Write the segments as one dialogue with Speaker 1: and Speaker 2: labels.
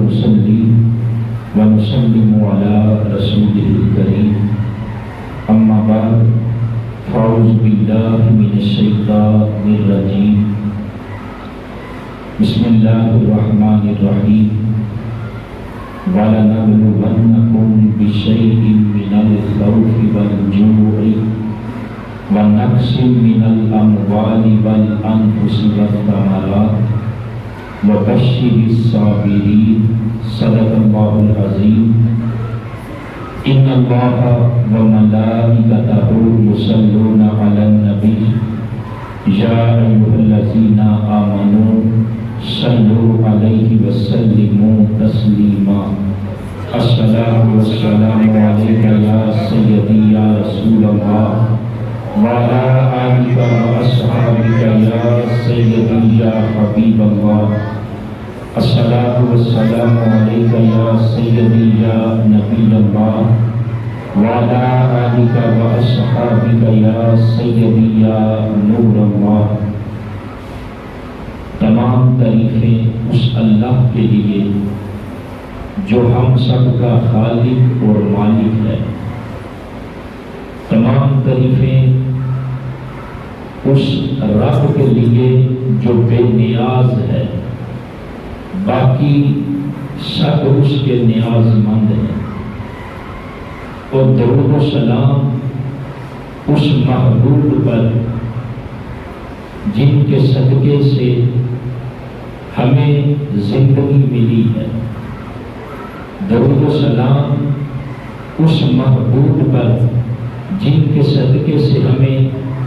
Speaker 1: ونصلي ونسلم على رسوله الكريم أما بعد فأعوذ بالله من الشيطان الرجيم بسم الله الرحمن الرحيم وَلَنَبْلُوَنَّكُمْ بِشَيْءٍ مِّنَ الْخَوْفِ وَالْجُوعِ وَنَقْصٍ مِّنَ الْأَمْوَالِ وَالْأَنفُسِ وَالثَّمَرَاتِ وَبَشِّرِ الصَّابِرِينَ صدق الله العظيم إن الله وملائكته يصلون على النبي يا أيها الذين آمنوا صلوا عليه وسلموا تسليما الصلاة والسلام عليك يا سيدي يا رسول الله وعلى آلك وأصحابك يا سيدي يا حبيب الله الصلاة والسلام عليك يا سيدي يا نبي الله وعلى آلك وأصحابك يا سيدي يا نور الله. تمام تعریفیں اس اللہ کے لیے جو ہم سب کا خالق اور مالک ہے. تمام تعریفیں اس رب کے لیے جو بے نیاز ہے، باقی سب اس کے نیاز مند ہیں. اور درود و سلام اس محبوب پر جن کے صدقے سے ہمیں زندگی ملی ہے. درود و سلام اس محبوب پر جن کے صدقے سے ہمیں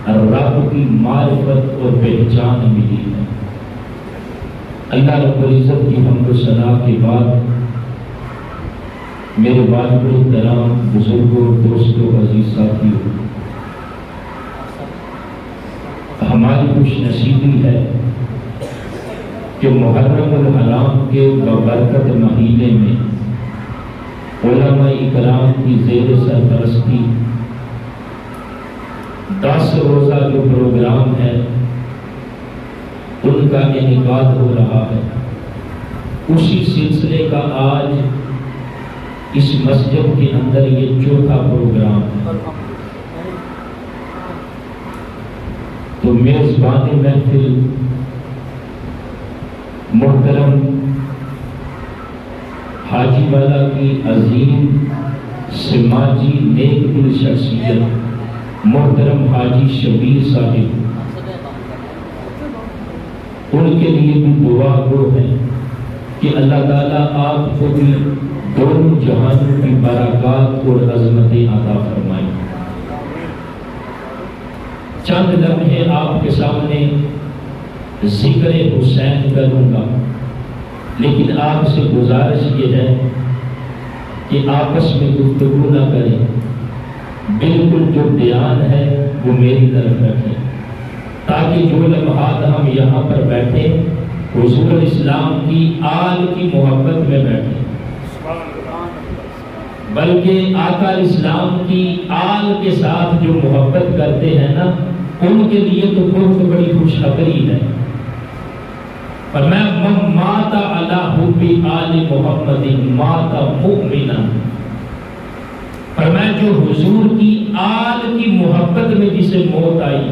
Speaker 1: رب کی معرفت اور پہچان ملی ہے. اللہ رب العزت کی حمد و ثنا کے بعد میرے والد کرام، بزرگوں، دوستوں، عزیز ساتھیوں، ہماری خوش نصیبی ہے کہ محرم الحرام کے بابرکت مہینے میں علماء اکرام کی زیر سرپرستی 10 روزہ جو پروگرام ہے ان کا انعقاد ہو رہا ہے. اسی سلسلے کا آج اس مسجد کے اندر یہ چوتھا پروگرام ہے. تو میزبان محفل محترم حاجی والا کی عظیم سماجی نیک دل شخصیت محترم حاجی شبیر صاحب، ان کے لیے بھی دعا گو ہے کہ اللہ تعالیٰ آپ کو بھی دونوں جہانوں کی برکات اور عظمتیں عطا فرمائیں. چند لمحے آپ کے سامنے ذکر حسین کروں گا، لیکن آپ سے گزارش یہ ہے کہ آپس میں گفتگو نہ کریں. بالکل جو بیان ہے وہ میری طرف رکھیں تاکہ جو لمحات ہم یہاں پر بیٹھیں حضور اسلام کی آل کی محبت میں بیٹھیں، بلکہ آقا اسلام کی آل کے ساتھ جو محبت کرتے ہیں نا، ان کے لیے تو بہت بڑی خوشخبری ہے. فرمایا من مات علی حب آل محمد مات مؤمنا. فرمایا جو حضور کی آل کی محبت میں جسے موت آئی،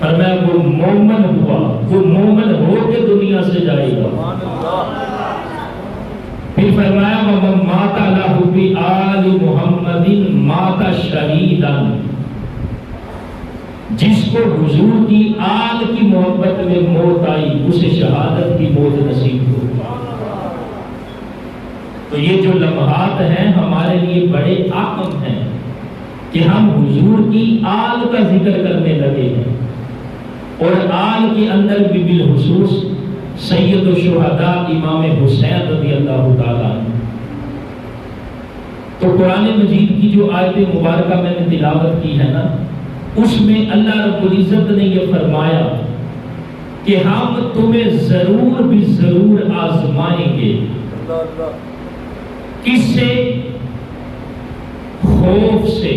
Speaker 1: فرمایا وہ مومن ہوا، وہ مومن ہو کے دنیا سے جائے گا. پھر فرمایا ومن مات علی حب آل محمد مات شہیدا. جس کو حضور کی آل کی محبت میں موت آئی اسے شہادت کی موت نصیب ہو. تو یہ جو لمحات ہیں ہمارے لیے بڑے اہم ہیں کہ ہم حضور کی آل کا ذکر کرنے لگے ہیں، اور آل کے اندر بھی بالخصوص سید الشہداء امام حسین رضی اللہ تعالیٰ عنہ. تو قرآن مجید کی جو آیت مبارکہ میں نے تلاوت کی ہے نا، اس میں اللہ رب العزت نے یہ فرمایا کہ ہم تمہیں ضرور بھی ضرور آزمائیں گے. کس سے؟ خوف سے،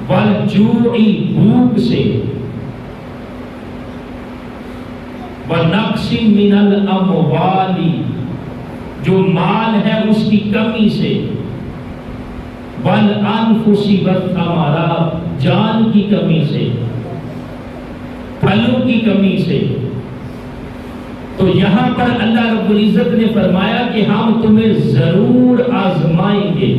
Speaker 1: والجوعی بھوک سے، ونقص نقص من الاموال، جو مال ہے اس کی کمی سے، والانفس والثمرات، جان کی کمی سے، پھلوں کی کمی سے۔ تو یہاں پر اللہ رب العزت نے فرمایا کہ ہم تمہیں ضرور آزمائیں گے،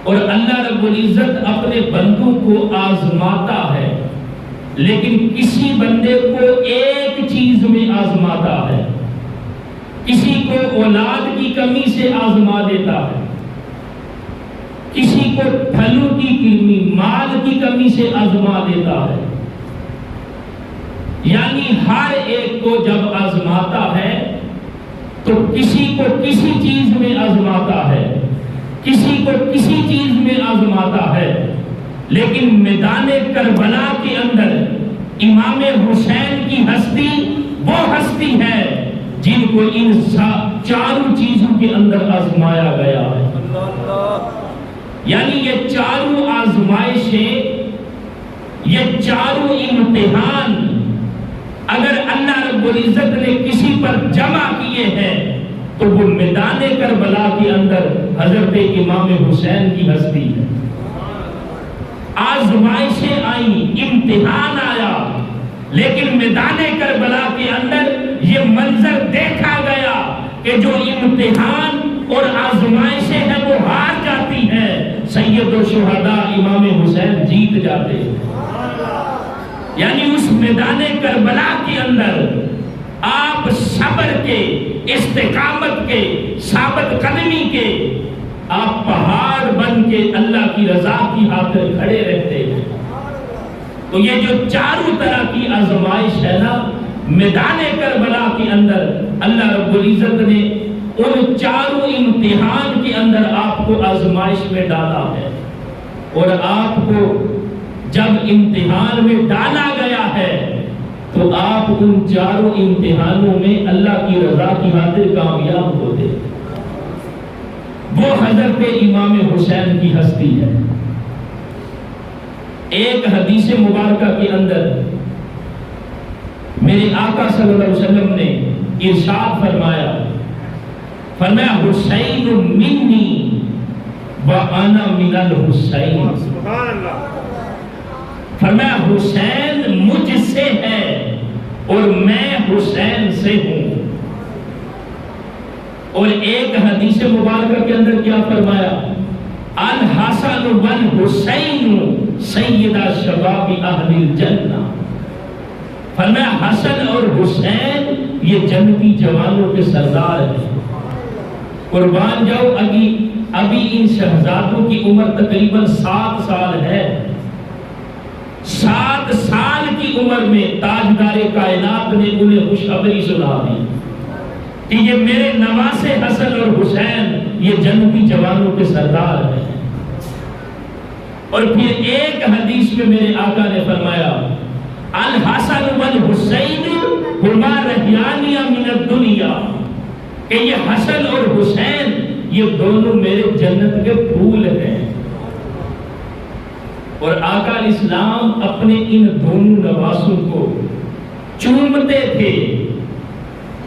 Speaker 1: اور اللہ رب العزت اپنے بندوں کو آزماتا ہے، لیکن کسی بندے کو ایک چیز میں آزماتا ہے، کسی کو اولاد کی کمی سے آزما دیتا ہے، کسی کو پھلوں کی کمی، مال کی کمی سے آزما دیتا ہے۔ یعنی ہر ایک کو جب آزماتا ہے تو کسی کو کسی چیز میں آزماتا ہے، کسی کو کسی چیز میں آزماتا ہے۔ لیکن میدان کربلا کے اندر امام حسین کی ہستی وہ ہستی ہے جن کو ان چاروں چیزوں کے اندر آزمایا گیا ہے۔ یعنی یہ چاروں آزمائشیں، یہ چاروں امتحان اگر اللہ رب العزت نے کسی پر جمع کیے ہیں تو وہ میدان کربلا کے اندر حضرت امام حسین کی ہستی ہے۔ آزمائشیں آئیں، امتحان آیا، لیکن میدان کربلا کے اندر یہ منظر دیکھا گیا کہ جو امتحان اور آزمائشیں ہیں وہ ہار جاتی ہیں، سید الشہداء امام حسین جیت جاتے ہیں۔ یعنی اس میدان کربلا کے اندر آپ صبر کے، استقامت کے، ثابت قدمی کے، آپ پہاڑ بن کے اللہ کی رضا کی خاطر کھڑے رہتے ہیں۔ تو یہ جو چاروں طرح کی آزمائش ہے نا، میدان کربلا کے اندر اللہ رب العزت نے ان چاروں امتحان کے اندر آپ کو آزمائش میں ڈالا ہے، اور آپ کو جب امتحان میں ڈالا گیا ہے تو آپ ان چاروں امتحانوں میں اللہ کی رضا کی خاطر کامیاب ہوتے۔ وہ حضرت امام حسین کی ہستی ہے۔ ایک حدیث مبارکہ کے اندر میرے آقا صلی اللہ علیہ وسلم نے ارشاد فرمایا، فرمایا حسین منی وانا من الحسین،
Speaker 2: سبحان اللہ،
Speaker 1: فرمایا حسین مجھ سے ہے اور میں حسین سے ہوں۔ اور ایک حدیث مبارکہ کے اندر کیا فرمایا، الحسن والحسین سیدہ شباب اہل الجنہ، فرمایا حسن اور حسین یہ جنتی جوانوں کے سردار ہیں۔ قربان جاؤ، ابھی ان شہزادوں کی عمر تقریباً 7 سال ہے۔ 7 سال کی عمر میں تاجدار کائنات نے انہیں خوشخبری سنا دی کہ یہ میرے نواسے حسن اور حسین یہ جنتی جوانوں کے سردار ہیں۔ اور پھر ایک حدیث میں میرے آقا نے فرمایا، الحسن والحسین ہما رحیانی من الدنیا، کہ یہ حسن اور حسین یہ دونوں میرے جنت کے پھول ہیں۔ اور آقا اسلام اپنے ان دونوں نواسوں کو چومتے تھے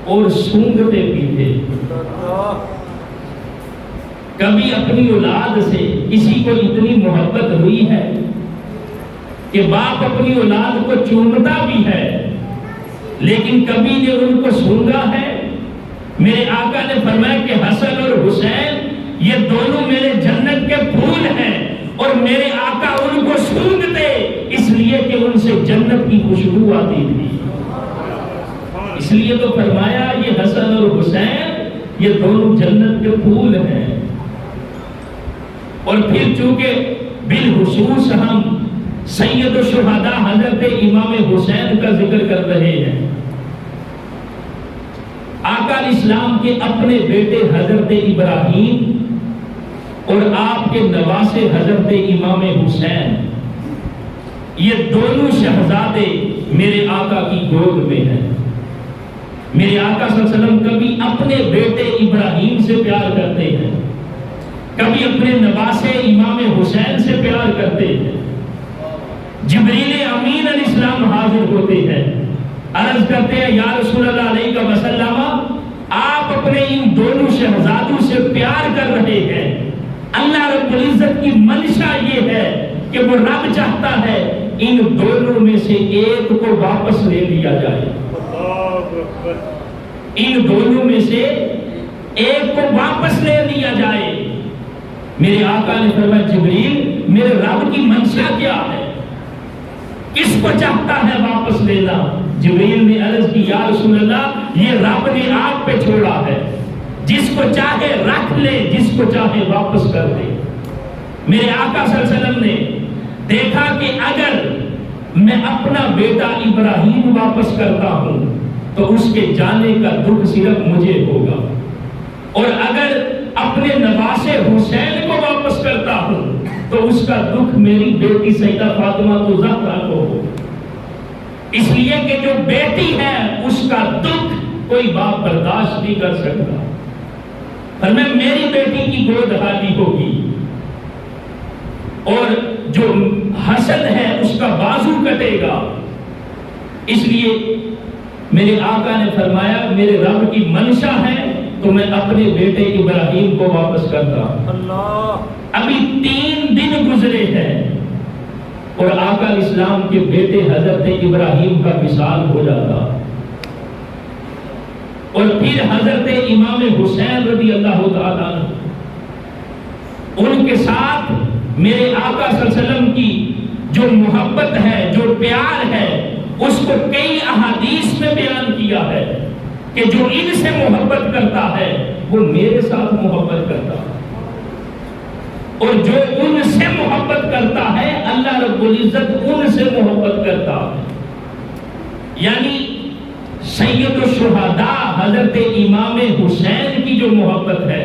Speaker 1: اور سونگتے بھی تھے۔ کبھی اپنی اولاد سے کسی کو اتنی محبت ہوئی ہے کہ باپ اپنی اولاد کو چومتا بھی ہے، لیکن کبھی نے ان کو سونگا ہے؟ میرے آقا نے فرمایا کہ حسن اور حسین یہ دونوں میرے جنت کے پھول ہیں، اور میرے آقا ان کو سونگتے اس لیے کہ ان سے جنت کی خوشبو آتی تھی۔ اس لیے تو فرمایا یہ حسن اور حسین یہ دونوں جنت کے پھول ہیں۔ اور پھر چونکہ بالخصوص ہم سید الشہداء حضرت امام حسین کا ذکر کر رہے ہیں، آقا اسلام کے اپنے بیٹے حضرت ابراہیم اور آپ کے نواسے حضرت امام حسین یہ دونوں شہزادے میرے آقا کی گود میں ہیں۔ میرے آقا صلی اللہ علیہ وسلم کبھی اپنے بیٹے ابراہیم سے پیار کرتے ہیں، کبھی اپنے نواسے امام حسین سے پیار کرتے ہیں۔ جبریل امین علیہ السلام حاضر ہوتے ہیں عرض کرتے ہیں یا رسول اللہ علیہ وسلم آپ اپنے ان دونوں شہزادوں سے پیار کر رہے ہیں، اللہ رب العزت کی منشا یہ ہے کہ وہ رب چاہتا ہے ان دونوں میں سے ایک کو واپس لے لیا جائے، ان دونوں میں سے ایک کو واپس لے لیا جائے۔ میرے آقا نے فرمایا جبریل میرے رب کی منشا کیا ہے، کس کو چاہتا ہے واپس لینا؟ جبریل نے عرض کی یا رسول اللہ یہ رب نے آپ پہ چھوڑا ہے، جس کو چاہے رکھ لے، جس کو چاہے واپس کر دے۔ میرے آقا صلی اللہ علیہ وسلم نے دیکھا کہ اگر میں اپنا بیٹا ابراہیم واپس کرتا ہوں تو اس کے جانے کا دکھ صرف مجھے ہوگا، اور اگر اپنے نواسے حسین کو واپس کرتا ہوں تو اس کا دکھ میری بیٹی سیدہ فاطمہ زہرا کو ہوگا، اس لیے کہ جو بیٹی ہے اس کا دکھ کوئی باپ برداشت نہیں کر سکتا، اور میں میری بیٹی کی گود خالی ہوگی، اور جو حسد ہے اس کا بازو کٹے گا۔ اس لیے میرے آقا نے فرمایا میرے رب کی منشا ہے تو میں اپنے بیٹے ابراہیم کو واپس کرتا ہوں۔ ابھی 3 دن گزرے ہیں اور آقا اسلام کے بیٹے حضرت ابراہیم کا وصال ہو جاتا، اور پھر حضرت امام حسین رضی اللہ تعالیٰ ان کے ساتھ میرے آقا صلی اللہ علیہ وسلم کی جو محبت ہے، جو پیار ہے، اس کو کئی احادیث میں بیان کیا ہے کہ جو ان سے محبت کرتا ہے وہ میرے ساتھ محبت کرتا ہے، اور جو ان سے محبت کرتا ہے اللہ رب العزت ان سے محبت کرتا ہے۔ یعنی سید الشہداء حضرت امام حسین کی جو محبت ہے،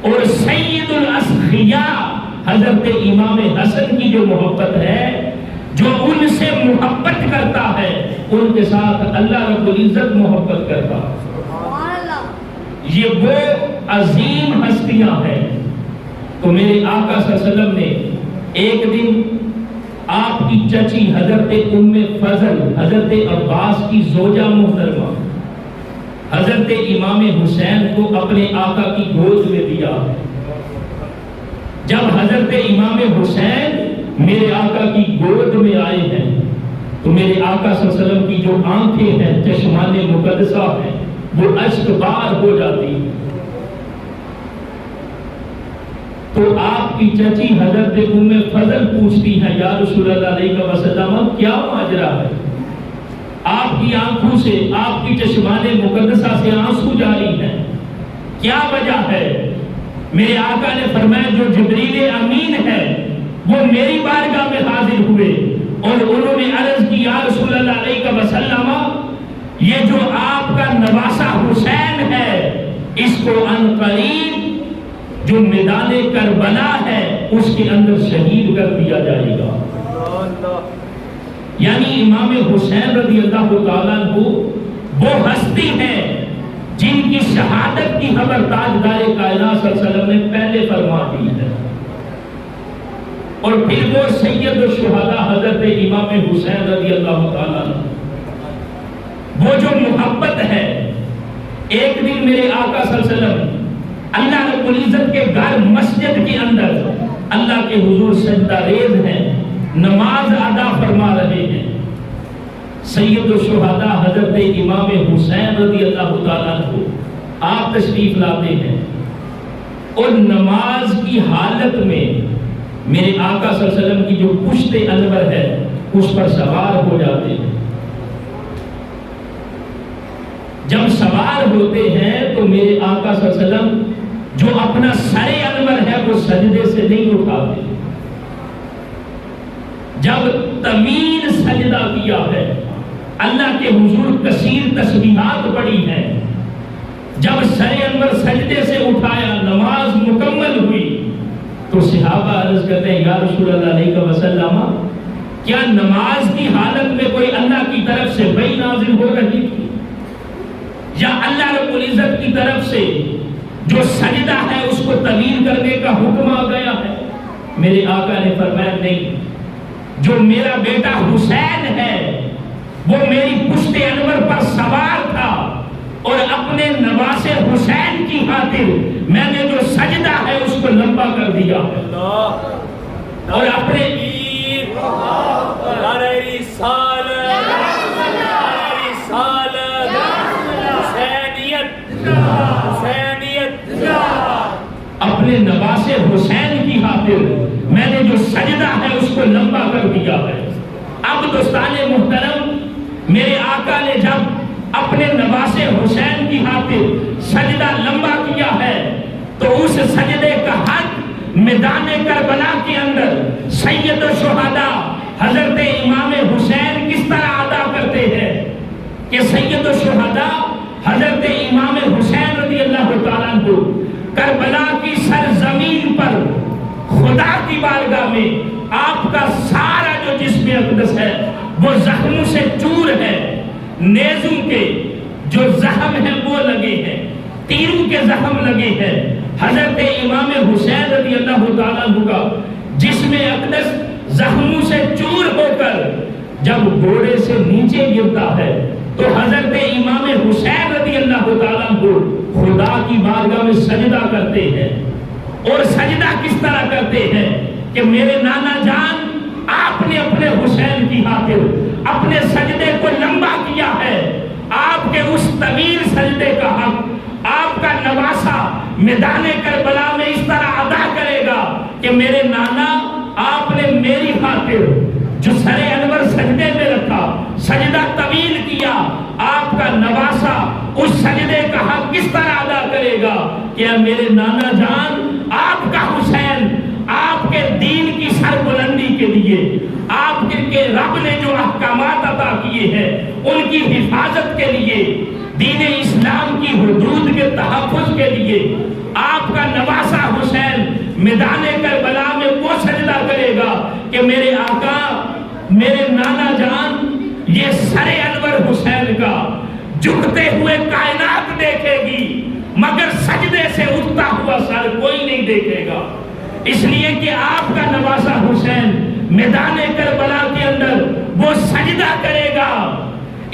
Speaker 1: اور سید الاسخیاء حضرت امام حسن کی جو محبت ہے، جو ان سے محبت کرتا ہے ان کے ساتھ اللہ رب العزت محبت کرتا ہے۔ یہ وہ عظیم ہستیاں ہیں۔ تو میرے آقا صلی اللہ علیہ وسلم نے ایک دن آپ کی چچی حضرت ام فضل حضرت عباس کی زوجہ محترمہ حضرت امام حسین کو اپنے آقا کی گود میں دیا۔ جب حضرت امام حسین میرے آقا کی گود میں آئے ہیں تو میرے آقا صلی اللہ علیہ وسلم کی جو آنکھیں ہیں، چشمان مقدسہ ہیں، وہ اشک بار ہو جاتی۔ تو آپ کی چچی حضرت ام فضل پوچھتی ہیں یا رسول اللہ علیہ وسلم کیا ماجرا ہے؟ آپ کی آنکھوں سے، آپ کی چشمان مقدسہ سے آنسو جاری ہیں، کیا وجہ ہے؟ میرے آقا نے فرمایا جو جبریل امین ہے وہ میری بارگاہ میں حاضر ہوئے اور انہوں نے عرض کی یا رسول اللہ علیہ وسلم یہ جو آپ کا نواسہ حسین ہے اس کو عنقریب جو میدان کربلا ہے اس کے اندر شہید کر دیا جائے گا۔ یعنی امام حسین رضی اللہ تعالیٰ عنہ وہ ہستی ہے جن کی شہادت کی خبر تاجدار کائنات صلی اللہ علیہ وسلم نے پہلے فرما دی ہے، اور پھر وہ سید الشہداء حضرت امام حسین رضی اللہ تعالیٰ عنہ، وہ جو محبت ہے۔ ایک دن میرے آقا صلی اللہ علیہ وسلم اللہ رب العزت کے گھر مسجد کے اندر اللہ کے حضور سجدہ ریز ہیں، نماز ادا فرما رہے ہیں۔ سید الشہداء حضرت امام حسین رضی اللہ تعالیٰ عنہ آپ تشریف لاتے ہیں اور نماز کی حالت میں میرے آقا صلی اللہ علیہ وسلم کی جو پشت انور ہے اس پر سوار ہو جاتے ہیں۔ جب سوار ہوتے ہیں تو میرے آقا صلی اللہ علیہ وسلم جو اپنا سر انور ہے وہ سجدے سے نہیں اٹھاتے۔ جب طویل سجدہ کیا ہے، اللہ کے حضور کثیر تسبیحات پڑھی ہیں، جب سر انور سجدے سے اٹھایا، نماز مکمل ہوئی تو صحابہ عرض کرتے ہیں یا رسول اللہ علیہ وسلم کیا نماز کی حالت میں کوئی اللہ کی طرف سے وحی نازل ہو رہی تھی، یا اللہ رب العزت کی طرف سے جو سجدہ ہے اس کو طویل کرنے کا حکم آ گیا ہے؟ میرے آقا نے فرمایا نہیں، جو میرا بیٹا حسین ہے وہ میری پشت انور پر سوار تھا اور اپنے نواسے حسین کی خاطر میں نے جو سجدہ ہے اس کو لمبا کر دیا اور اپنے اپنے نواسے حسین کی خاطر میں نے جو سجدہ ہے اس کو لمبا کر دیا ہے۔ اب دوستان محترم، میرے آقا نے جب اپنے نواسے حسین کی خاطر سجدہ لمبا کیا ہے تو اس سجدے کا حق میدان کربلا کے اندر سید الشہداء حضرت امام حسین کس طرح ادا کرتے ہیں کہ سید الشہداء حضرت امام حسین رضی اللہ تعالیٰ عنہ کربلا کی سرزمین پر خدا کی بارگاہ میں آپ کا سارا جو جسم اقدس ہے وہ زخموں سے چور ہے، نیزوں کے جو زخم ہیں وہ لگے ہیں، تیروں کے زخم لگے ہیں۔ حضرت امام حسین رضی اللہ تعالیٰ عنہ کا جسم اقدس زخموں سے چور ہو کر جب گھوڑے سے نیچے گرتا ہے تو حضرت امام حسین رضی اللہ تعالیٰ عنہ خدا کی بارگاہ میں سجدہ کرتے ہیں۔ اور سجدہ کس طرح کرتے ہیں کہ میرے نانا جان، آپ نے اپنے حسین کی خاطر اپنے سجدے کو لمبا کیا ہے، آپ کے اس طویل سجدے کا حق آپ کا نواسا میدان کربلا میں اس طرح ادا کرے گا کہ میرے نانا، آپ نے میری خاطر جو سر انور سجدے میں رکھا، سجدہ طویل کیا، آپ کا نواسا اس سجدے کا حق کس طرح ادا کرے گا کہ میرے نانا جان، آپ کا حسین آپ کے دین کی سربلندی کے لیے، آپ کے رب نے جو احکامات عطا کیے ہیں ان کی حفاظت کے لیے، دین اسلام کی حدود کے تحفظ کے لیے آپ کا نواسا حسین میدان کربلا میں وہ سجدہ کرے گا کہ میرے آقا، میرے نانا جان، یہ سر انور حسین کا جھکتے ہوئے کائنات دیکھے گی مگر سجدے سے اٹھتا ہوا سر کوئی نہیں دیکھے گا، اس لیے کہ آپ کا نواسا حسین میدان کربلا کے اندر وہ سجدہ کرے گا،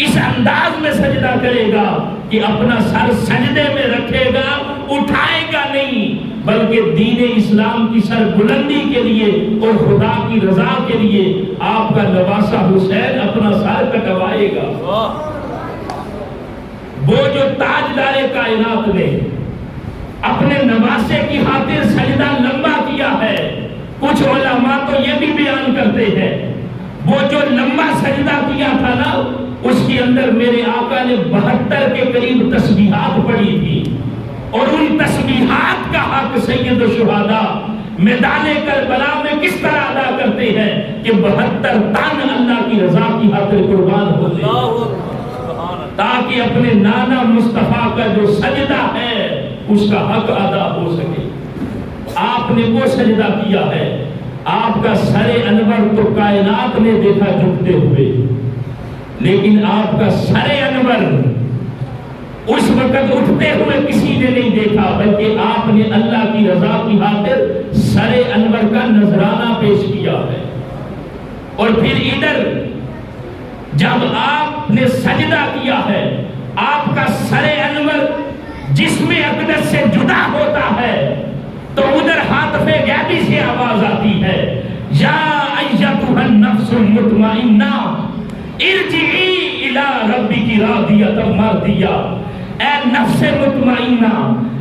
Speaker 1: اس انداز میں سجدہ کرے گا کہ اپنا سر سجدے میں رکھے گا، اٹھائے گا نہیں، بلکہ دین اسلام کی سر بلندی کے لیے اور خدا کی رضا کے لیے آپ کا نواسا حسین اپنا سر کٹوائے گا۔ وہ جو تاجدار کائنات نے اپنے نواسے کی خاطر سجدہ لمبا کیا ہے، کچھ علماء تو یہ بھی بیان کرتے ہیں وہ جو لمبا سجدہ کیا تھا نا، اس کے اندر میرے آقا نے 72 کے قریب تسبیحات پڑھی تھی، اور ان تسبیحات کا حق سید الشہداء میدان کربلا میں کس طرح ادا کرتے ہیں کہ 72 تن اللہ کی رضا کی خاطر قربان ہوتے ہیں تاکہ اپنے نانا مصطفیٰ کا جو سجدہ ہے اس کا حق ادا ہو سکے۔ آپ نے وہ سجدہ کیا ہے، آپ کا سر انور تو کائنات نے دیکھا جھکتے ہوئے، لیکن آپ کا سر انور اس وقت اٹھتے ہوئے کسی نے نہیں دیکھا، بلکہ آپ نے اللہ کی رضا کی خاطر سر انور کا نذرانہ پیش کیا ہے۔ اور پھر ادھر جب آپ نے سجدہ کیا ہے، آپ کا سر انور جسم اقدس سے جدا ہوتا ہے تو ادھر ہاتف غیبی سے آواز آتی ہے، یا ایتھا النفس المطمئنہ ارجعی الی ربک راضیۃ مرضیہ، اے نفس مطمئنہ،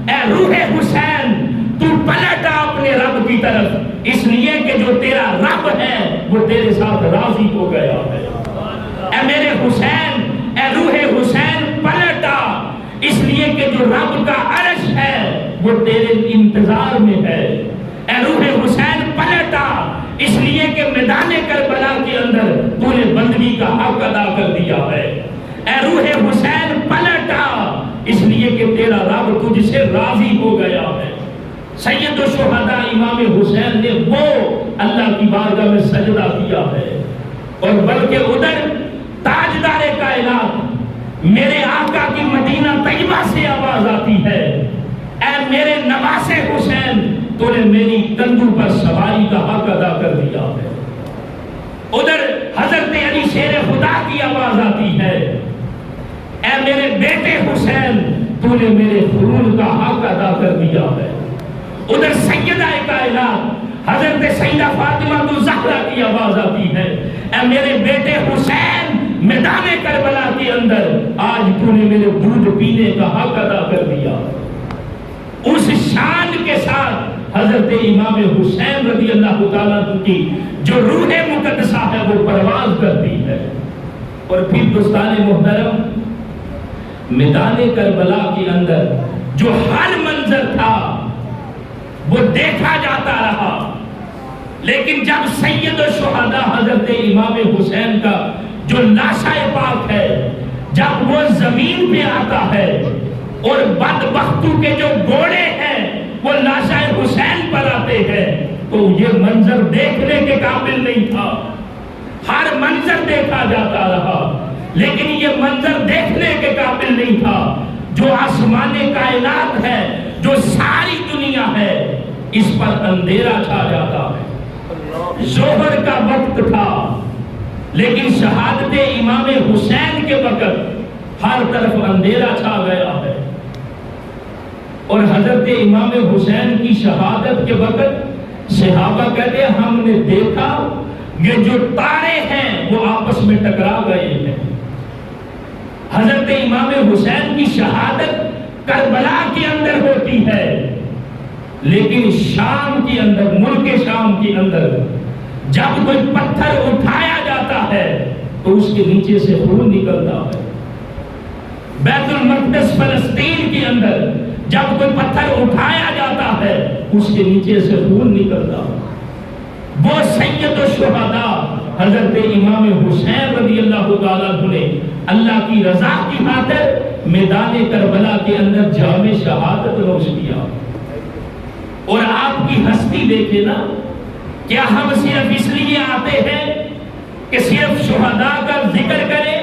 Speaker 1: اے روح حسین، تو پلٹ اپنے رب کی طرف، اس لیے کہ جو تیرا رب ہے وہ تیرے ساتھ راضی ہو گیا ہے۔ اے میرے حسین، اے روح حسین پلٹا، اس لیے کہ جو رب کا عرش ہے وہ تیرے انتظار میں ہے۔ اے روح حسین پلٹا، اس لیے کہ میدان کربلا کے اندر تو نے بندگی کا حق ادا کر دیا ہے۔ اے روح حسین پلٹا، اس لیے کہ تیرا رب تجھ سے راضی ہو گیا ہے۔ سید الشہداء امام حسین نے وہ اللہ کی بارگاہ میں سجدہ کیا ہے، اور بلکہ ادھر تاجدار کائنات میرے آقا کی مدینہ طیبہ سے آواز آتی ہے، اے میرے نواسے حسین، تو نے میری کندھوں پر سواری کا حق ادا کر دیا ہے۔ ادھر حضرت علی شیر خدا کی آواز آتی ہے، اے میرے بیٹے حسین تو نے میرے خون کا حق ادا کر دیا ہے۔ ادھر سیدہ کائنات حضرت سیدہ فاطمہ الزہرا کی آواز آتی ہے، اے میرے بیٹے حسین میدان کربلا کے اندر آج تو نے میرے دودھ پینے کا حق ادا کر دیا۔ اس شان کے ساتھ حضرت امام حسین رضی اللہ تعالیٰ کی جو روح مقدسہ ہے وہ پرواز کرتی ہے۔ اور پھر دوستان محترم، میدان کربلا کے اندر جو ہر منظر تھا وہ دیکھا جاتا رہا، لیکن جب سید الشہداء حضرت امام حسین کا جو لاشائے پاک ہے جب وہ زمین پہ آتا ہے اور بدبختوں کے جو گھوڑے ہیں وہ لاشائے حسین پر آتے ہیں، تو یہ منظر دیکھنے کے قابل نہیں تھا۔ ہر منظر دیکھا جاتا رہا لیکن یہ منظر دیکھنے کے قابل نہیں تھا۔ جو آسمان کائنات ہے، جو ساری دنیا ہے، اس پر اندھیرا چھا جاتا ہے۔ ظہر کا وقت تھا لیکن شہادت امام حسین کے وقت ہر طرف اندھیرا چھا گیا ہے۔ اور حضرت امام حسین کی شہادت کے وقت صحابہ کہتے ہیں ہم نے دیکھا یہ جو تارے ہیں وہ آپس میں ٹکرا گئے ہیں۔ حضرت امام حسین کی شہادت کربلا کے اندر ہوتی ہے لیکن شام کے اندر، ملک شام کے اندر جب کوئی پتھر اٹھایا جاتا ہے تو اس کے نیچے سے خون نکلتا ہے۔ بیت المقدس فلسطین کے اندر جب کوئی پتھر اٹھایا جاتا ہے اس کے نیچے سے خون نکلتا ہے۔ وہ سید الشہداء حضرت امام حسین رضی اللہ تعالیٰ عنہ نے اللہ کی رضا کی خاطر میدان کربلا کے اندر جام شہادت نوش کیا۔ اور آپ کی ہستی دیکھے نا، کیا ہم صرف اس لیے آتے ہیں کہ صرف شہداء کا ذکر کریں؟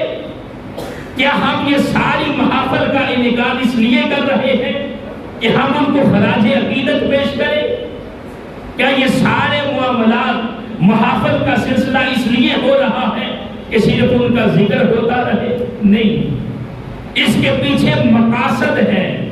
Speaker 1: کیا ہم یہ ساری محافل کا انعقاد اس لیے کر رہے ہیں کہ ہم ان کو خراج عقیدت پیش کریں؟ کیا یہ سارے معاملات محافل کا سلسلہ اس لیے ہو رہا ہے کہ صرف ان کا ذکر ہوتا رہے؟ نہیں، اس کے پیچھے مقاصد ہیں۔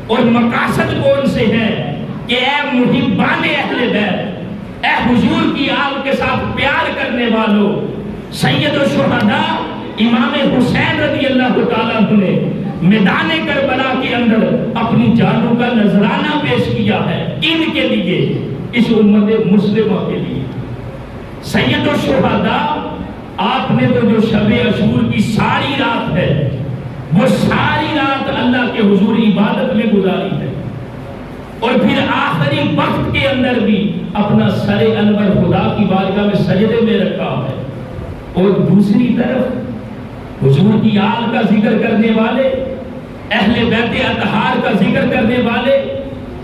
Speaker 1: اور مقاصد کون سے ہیں؟ کہ اے محبان اہل بیت، اے حضور کی آل کے ساتھ پیار کرنے والوں، سید الشہداء امام حسین رضی اللہ تعالیٰ عنہ نے میدان کربلا کے اندر اپنی جانوں کا نذرانہ پیش کیا ہے ان کے لیے، اس امت مسلمہ کے لیے۔ سید الشہداء آپ نے تو جو شب عاشور کی ساری رات ہے وہ ساری رات اللہ کے حضور عبادت میں گزاری ہے، اور پھر آخری وقت کے اندر بھی اپنا سر انور خدا کی بارگاہ میں سجدے میں رکھا ہے۔ اور دوسری طرف حضور کی آل کا ذکر کرنے والے، اہل بیت اطہار کا ذکر کرنے والے،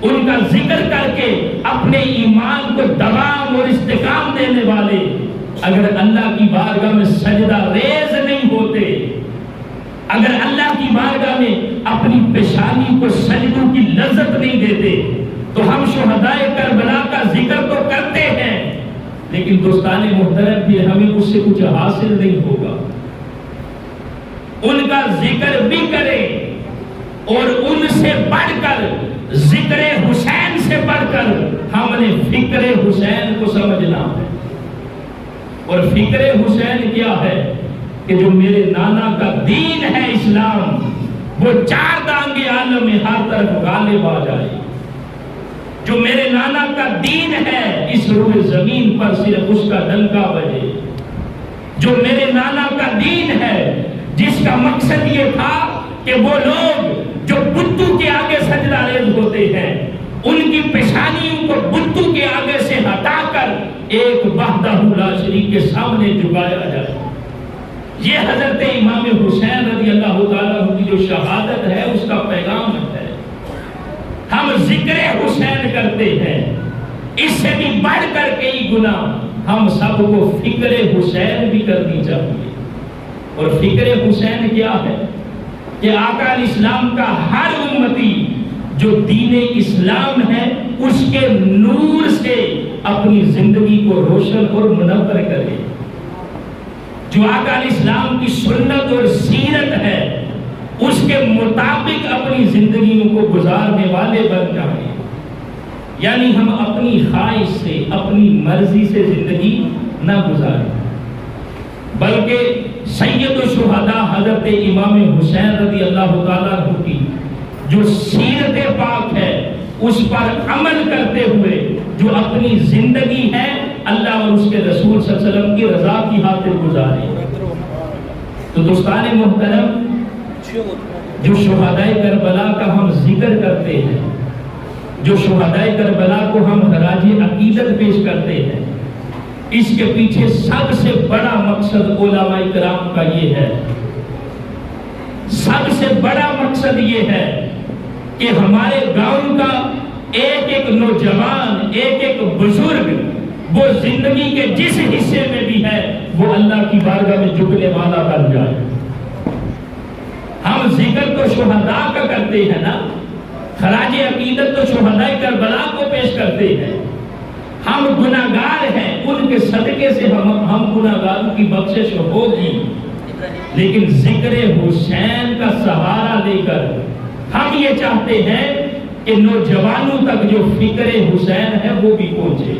Speaker 1: ان کا ذکر کر کے اپنے ایمان کو دوام اور استحکام دینے والے اگر اللہ کی بارگاہ میں سجدہ ریز نہیں ہوتے، اگر اللہ کی بارگاہ میں اپنی پیشانی کو سجدوں کی لذت نہیں دیتے، تو ہم شہداء کربلا کا ذکر تو کرتے ہیں لیکن دوستان محترم بھی ہمیں اس سے کچھ حاصل نہیں ہوگا۔ ان کا ذکر بھی کریں اور ان سے بڑھ کر ذکر حسین سے بڑھ کر ہم نے فکر حسین کو سمجھنا ہے۔ اور فکر حسین کیا ہے؟ کہ جو میرے نانا کا دین ہے اسلام، وہ چار دانگے عالم میں ہر طرف غالب آ جائے۔ جو میرے نانا کا دین ہے اس روح زمین پر صرف اس کا ڈنکا بجے۔ جو میرے نانا کا دین ہے جس کا مقصد یہ تھا کہ وہ لوگ جو بتوں کے آگے سجدہ ریز ہوتے ہیں ان کی پیشانیوں کو بتوں کے آگے سے ہٹا کر ایک وحدہ لا شریک کے سامنے جھکایا جائے۔ یہ حضرت امام حسین رضی اللہ تعالیٰ عنہ کی جو شہادت ہے اس کا پیغام ہے۔ ہم ذکر حسین کرتے ہیں، اس سے بھی بڑھ کر کئی گنا ہم سب کو فکر حسین بھی کرنی چاہیے۔ اور فکر حسین کیا ہے؟ کہ آقا علیہ السلام کا ہر امتی جو دین اسلام ہے اس کے نور سے اپنی زندگی کو روشن اور منور کرے۔ جو آقا علیہ السلام کی سنت اور سیرت ہے اس کے مطابق اپنی زندگیوں کو گزارنے والے بن جائیں. یعنی ہم اپنی خواہش سے اپنی مرضی سے زندگی نہ گزاریں، بلکہ سید الشہداء حضرت امام حسین رضی اللہ تعالیٰ عنہ کی جو سیرت پاک ہے اس پر عمل کرتے ہوئے جو اپنی زندگی ہے اللہ اور اس کے رسول صلی اللہ علیہ وسلم کی رضا کی خاطر گزارے. تو دوستان محترم، جو شہدائے کربلا کا ہم ذکر کرتے ہیں، جو شہدائے کربلا کو ہم خراج عقیدت پیش کرتے ہیں، اس کے پیچھے سب سے بڑا مقصد علماء کرام کا یہ ہے، سب سے بڑا مقصد یہ ہے کہ ہمارے گاؤں کا ایک ایک نوجوان، ایک ایک بزرگ وہ زندگی کے جس حصے میں بھی ہے وہ اللہ کی بارگاہ میں جھکنے والا بن جائے. ہم ذکر تو شہداء کا کرتے ہیں نا، خراج عقیدت تو شہداء کربلا کو پیش کرتے ہیں. ہم گناہگار ہیں، ان کے صدقے سے ہم گناہگاروں کی بخشش ہوگی، لیکن ذکر حسین کا سہارا لے کر ہم یہ چاہتے ہیں کہ نوجوانوں تک جو فکر حسین ہے وہ بھی پہنچے.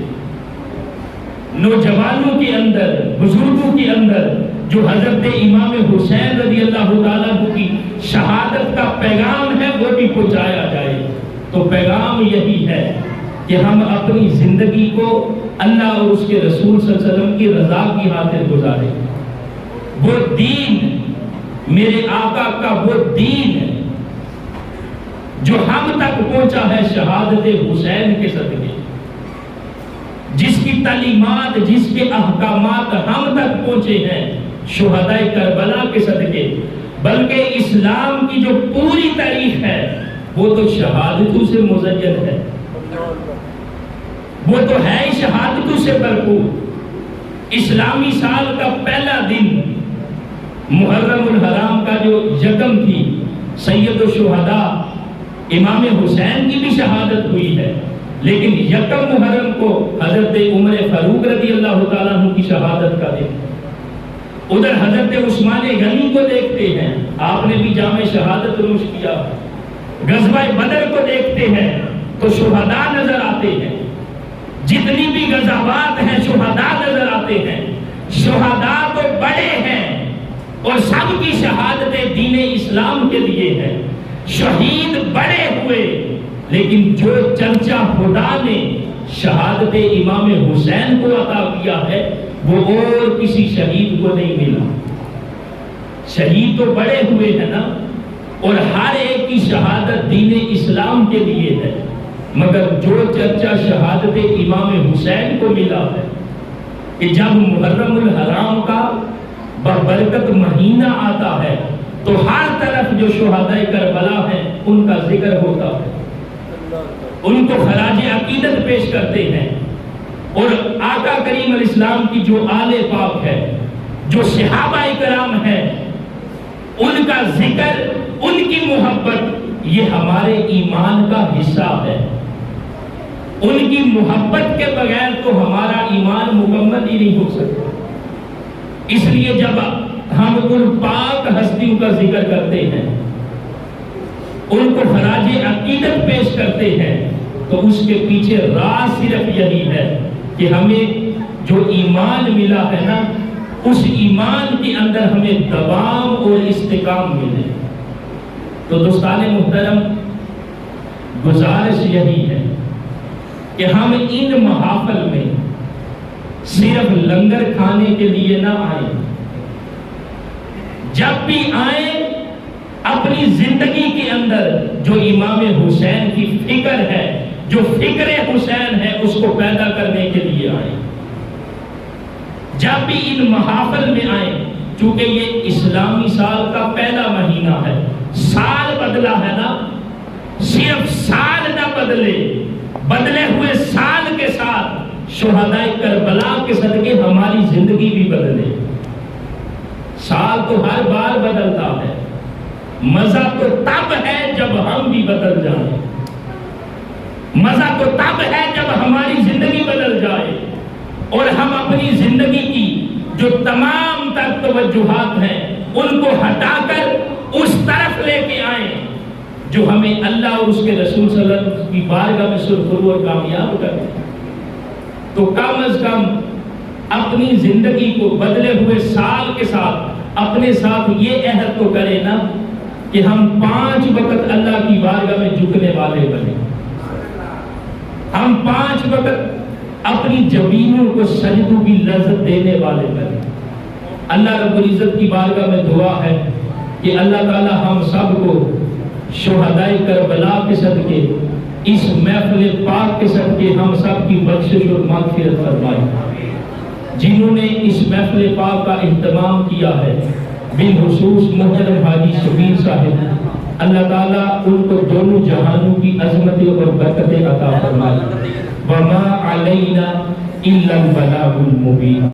Speaker 1: نوجوانوں کے اندر، بزرگوں کے اندر جو حضرت امام حسین رضی اللہ تعالیٰ عنہ کی شہادت کا پیغام ہے وہ بھی پہنچایا جائے. تو پیغام یہی ہے کہ ہم اپنی زندگی کو اللہ اور اس کے رسول صلی اللہ علیہ وسلم کی رضا کی خاطر گزاریں. وہ دین، میرے آقا کا وہ دین جو ہم تک پہنچا ہے شہادت حسین کے صدقے، جس کی تعلیمات، جس کے احکامات ہم تک پہنچے ہیں شہداء کربلا کے صدقے. بلکہ اسلام کی جو پوری تاریخ ہے وہ تو شہادتوں سے مزین ہے، وہ تو ہے شہادتوں سے بھرپور. اسلامی سال کا پہلا دن محرم الحرام کا جو یکم تھی، سید الشہداء امام حسین کی بھی شہادت ہوئی ہے، لیکن یکم محرم کو حضرت عمر فاروق رضی اللہ تعالیٰ عنہ کی شہادت کا دن. ادھر حضرت عثمان غنی کو دیکھتے ہیں، آپ نے بھی جام شہادت نوش کیا. غزوہ بدر کو دیکھتے ہیں تو شہداء نظر آتے ہیں. جتنی بھی غزوات ہیں شہداء نظر آتے ہیں. شہداء تو بڑے ہیں اور سب کی شہادتیں دین اسلام کے لیے ہیں. شہید بڑے ہوئے، لیکن جو چرچا خدا نے شہادت امام حسین کو عطا کیا ہے وہ اور کسی شہید کو نہیں ملا. شہید تو بڑے ہوئے ہیں نا، اور ہر ایک کی شہادت دین اسلام کے لیے ہے، مگر جو چرچا شہادت امام حسین کو ملا ہے کہ جب محرم الحرام کا ببرکت مہینہ آتا ہے تو ہر طرف جو شہداء کربلا ہیں ان کا ذکر ہوتا ہے، ان کو خراج عقیدت پیش کرتے ہیں. اور آقا کریم علیہ السلام کی جو آل پاک ہے، جو صحابہ کرام ہے، ان کا ذکر، ان کی محبت یہ ہمارے ایمان کا حصہ ہے. ان کی محبت کے بغیر تو ہمارا ایمان مکمل ہی نہیں ہو سکتا. اس لیے جب ہم ان پاک ہستیوں کا ذکر کرتے ہیں، ان کو خراج عقیدت پیش کرتے ہیں، تو اس کے پیچھے راز صرف یہی ہے کہ ہمیں جو ایمان ملا ہے نا، اس ایمان کے اندر ہمیں دوام اور استقام ملے. تو دوستان محترم، گزارش یہی ہے کہ ہم ان محافل میں صرف لنگر کھانے کے لیے نہ آئیں. جب بھی آئیں اپنی زندگی کے اندر جو امام حسین کی فکر ہے، جو فکر حسین ہے، اس کو پیدا کرنے کے لیے آئیں. جب بھی ان محافل میں آئیں، چونکہ یہ اسلامی سال کا پہلا مہینہ ہے، سال بدلا ہے نا، صرف سال نہ بدلے، بدلے ہوئے سال کے ساتھ شہداء کربلا کے صدقے ہماری زندگی بھی بدلے. سال تو ہر بار بدلتا ہے، مزہ تو تب ہے جب ہم بھی بدل جائیں. مزہ تو تب ہے جب ہماری زندگی بدل جائے اور ہم اپنی زندگی کی جو تمام تر توجہات ہیں ان کو ہٹا کر اس طرف لے کے آئیں جو ہمیں اللہ اور اس کے رسول صلی اللہ علیہ وسلم کی بارگاہ میں سرخرو اور کامیاب کرے. تو کم از کم اپنی زندگی کو بدلے ہوئے سال کے ساتھ اپنے ساتھ یہ عہد تو کرے نا کہ ہم 5 وقت اللہ کی بارگاہ میں جھکنے والے بنے. ہم 5 وقت اپنی جبینوں کو سجدوں کی لذت دینے والے بنے. اللہ رب العزت کی بارگاہ میں دعا ہے کہ اللہ تعالی ہم سب کو شہدائے کربلا کے صدقے اس محفل پاک کے صدقے ہم سب کی بخشش اور مغفرت فرمائے. جنہوں نے اس محفل پاک کا اہتمام کیا ہے بالخصوص محترم حاجی شبیر صاحب، اللہ تعالیٰ ان کو دونوں جہانوں کی عظمتیں اور برکتیں عطا فرمائے. وما علینا الا البلاغ المبین.